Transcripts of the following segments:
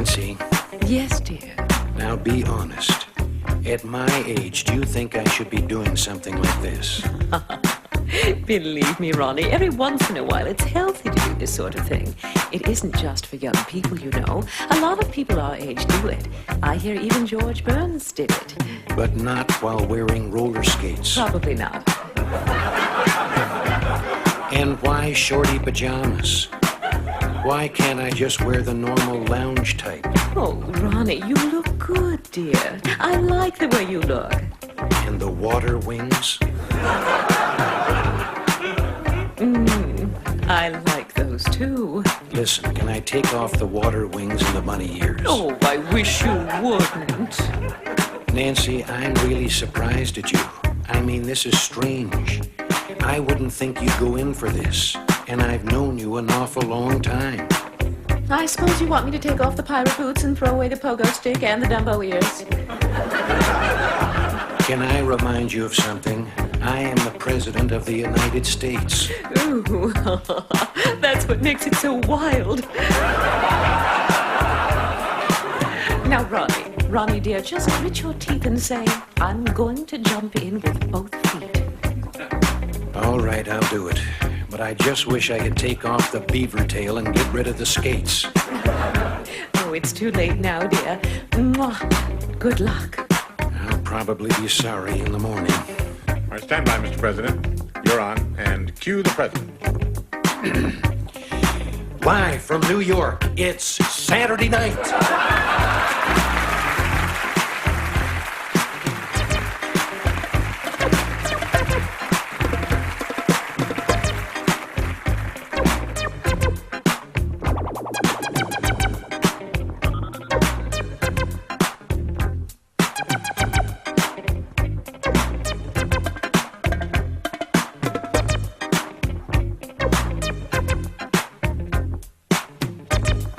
Nancy. Yes, dear. Now be honest. At my age, do you think I should be doing something like this? Believe me, Ronnie, every once in a while it's healthy to do this sort of thing. It isn't just for young people, you know. A lot of people our age do it. I hear even George Burns did it. But not while wearing roller skates. Probably not. And why shorty pajamas? Why can't I just wear the normal lounge type? Oh, Ronnie, you look good, dear. I like the way you look. And the water wings? I like those too. Listen, can I take off the water wings and the bunny ears? Oh, I wish you wouldn't. Nancy, I'm really surprised at you. I mean, this is strange. I wouldn't think you'd go in for this. And I've known you an awful long time. I suppose you want me to take off the pirate boots and throw away the pogo stick and the Dumbo ears. Can I remind you of something? I am the President of the United States. Ooh, that's what makes it so wild. Now, Ronnie dear, just grit your teeth and say, I'm going to jump in with both feet. All right, I'll do it. But I just wish I could take off the beaver tail and get rid of the skates. Oh, it's too late now, dear. Mwah. Good luck. I'll probably be sorry in the morning. All right, stand by, Mr. President. You're on, and cue the president. Live from New York, it's Saturday night.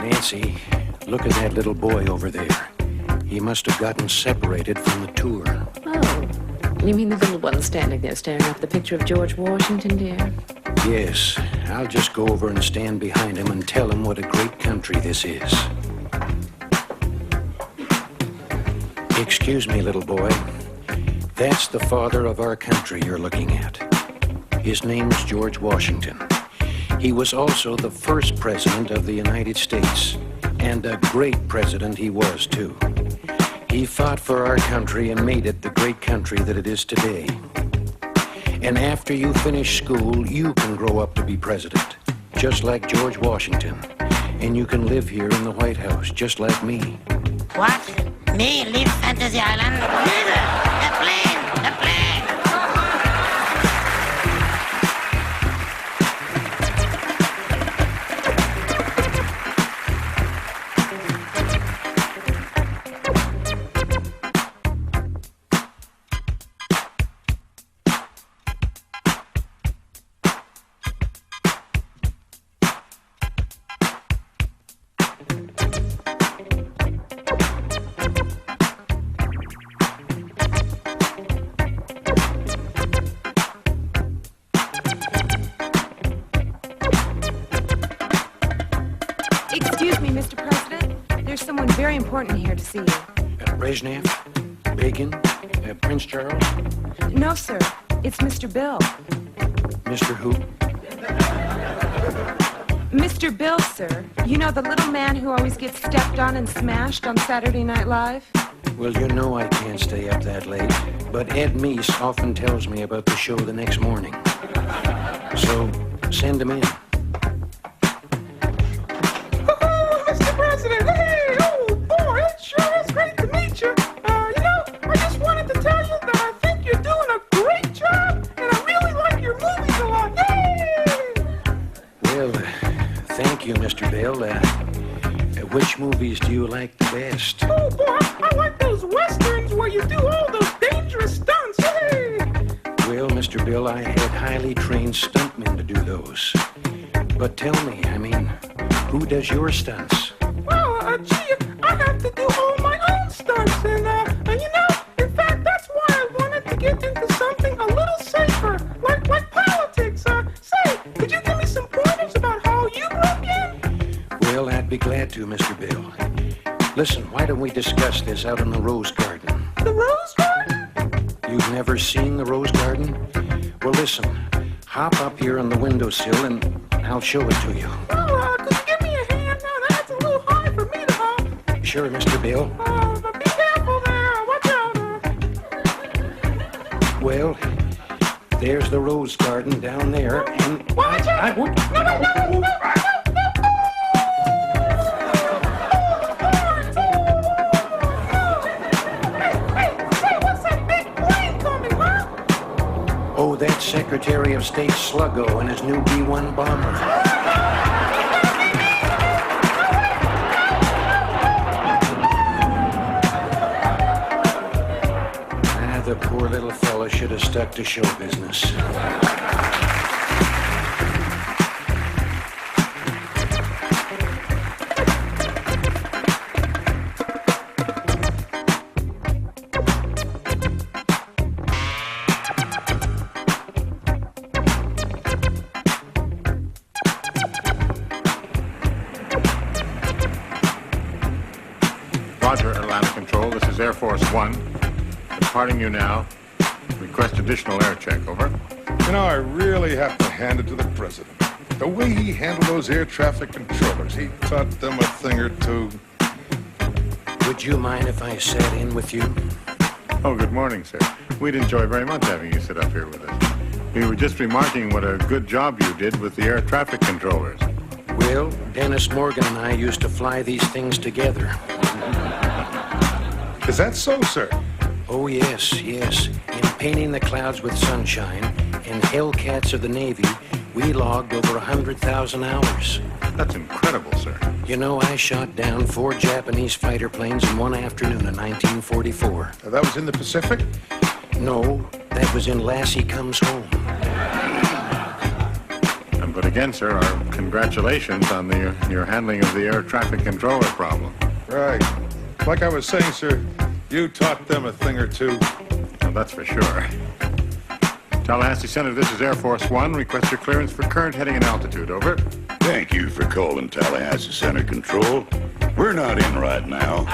Nancy, look at that little boy over there. He must have gotten separated from the tour. Oh, you mean the little one standing there staring up the picture of George Washington, dear? Yes, I'll just go over and stand behind him and tell him what a great country this is. Excuse me, little boy. That's the father of our country you're looking at. His name's George Washington. He was also the first president of the United States, and a great president he was, too. He fought for our country and made it the great country that it is today. And after you finish school, you can grow up to be president, just like George Washington. And you can live here in the White House, just like me. What? Me leave Fantasy Island? Neither! The plane! The plane! Excuse me, Mr. President. There's someone very important here to see you. Brezhnev? Reagan? Prince Charles? No, sir. It's Mr. Bill. Mr. who? Mr. Bill, sir. You know the little man who always gets stepped on and smashed on Saturday Night Live? Well, you know I can't stay up that late, but Ed Meese often tells me about the show the next morning. So, send him in. Mr. President, hey, oh boy, it sure is great to meet you. I just wanted to tell you that I think you're doing a great job, and I really like your movies a lot. Yay! Well, thank you, Mr. Bill. Which movies do you like the best? Oh boy, I like those westerns where you do all those dangerous stunts. Hey! Well, Mr. Bill, I had highly trained stuntmen to do those. But tell me, who does your stunts? Well, gee, I have to do all my own stunts, and in fact, that's why I wanted to get into something a little safer, like politics. Say, could you give me some pointers about how you broke in? Well, I'd be glad to, Mr. Bill. Listen, why don't we discuss this out in the Rose Garden? The Rose Garden? You've never seen the Rose Garden? Well, listen, hop up here on the windowsill and I'll show it to you. Well, could you give me a hand? Now, that's a little high for me to hop. Sure, Mr. Bill. But be careful there. Watch out. Well, there's the Rose Garden down there, and Watch out. I won't. No, wait, no, no, no. Oh, that's Secretary of State Sluggo and his new B-1 bomber. The poor little fellow should have stuck to show business. Roger, Atlanta Control. This is Air Force One. Departing you now. Request additional air check, over. You know, I really have to hand it to the president. The way he handled those air traffic controllers, he taught them a thing or two. Would you mind if I sat in with you? Oh, good morning, sir. We'd enjoy very much having you sit up here with us. We were just remarking what a good job you did with the air traffic controllers. Well, Dennis Morgan and I used to fly these things together. Is that so, sir? Oh, yes, yes. In Painting the Clouds with Sunshine and Hellcats of the Navy, we logged over 100,000 hours. That's incredible, sir. You know, I shot down 4 Japanese fighter planes in one afternoon in 1944. That was in the Pacific? No, that was in Lassie Comes Home. But again, sir, our congratulations on your handling of the air traffic controller problem. Right. Like I was saying, sir, you taught them a thing or two. Well, that's for sure. Tallahassee Center, this is Air Force One. Request your clearance for current heading and altitude, over. Thank you for calling Tallahassee Center Control. We're not in right now.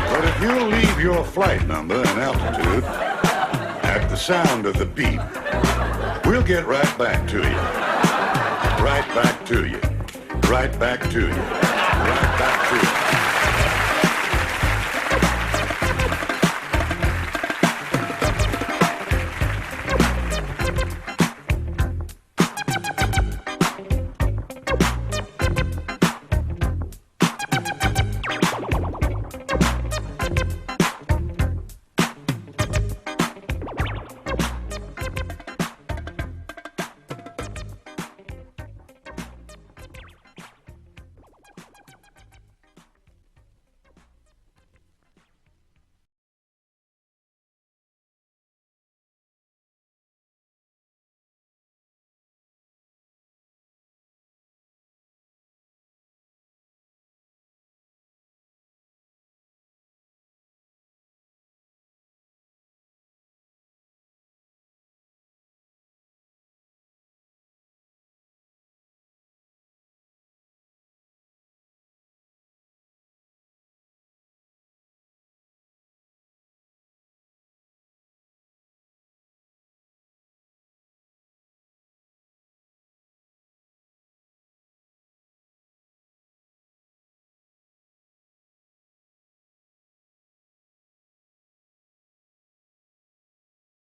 But if you'll leave your flight number and altitude at the sound of the beep, we'll get right back to you. Right back to you. Right back to you.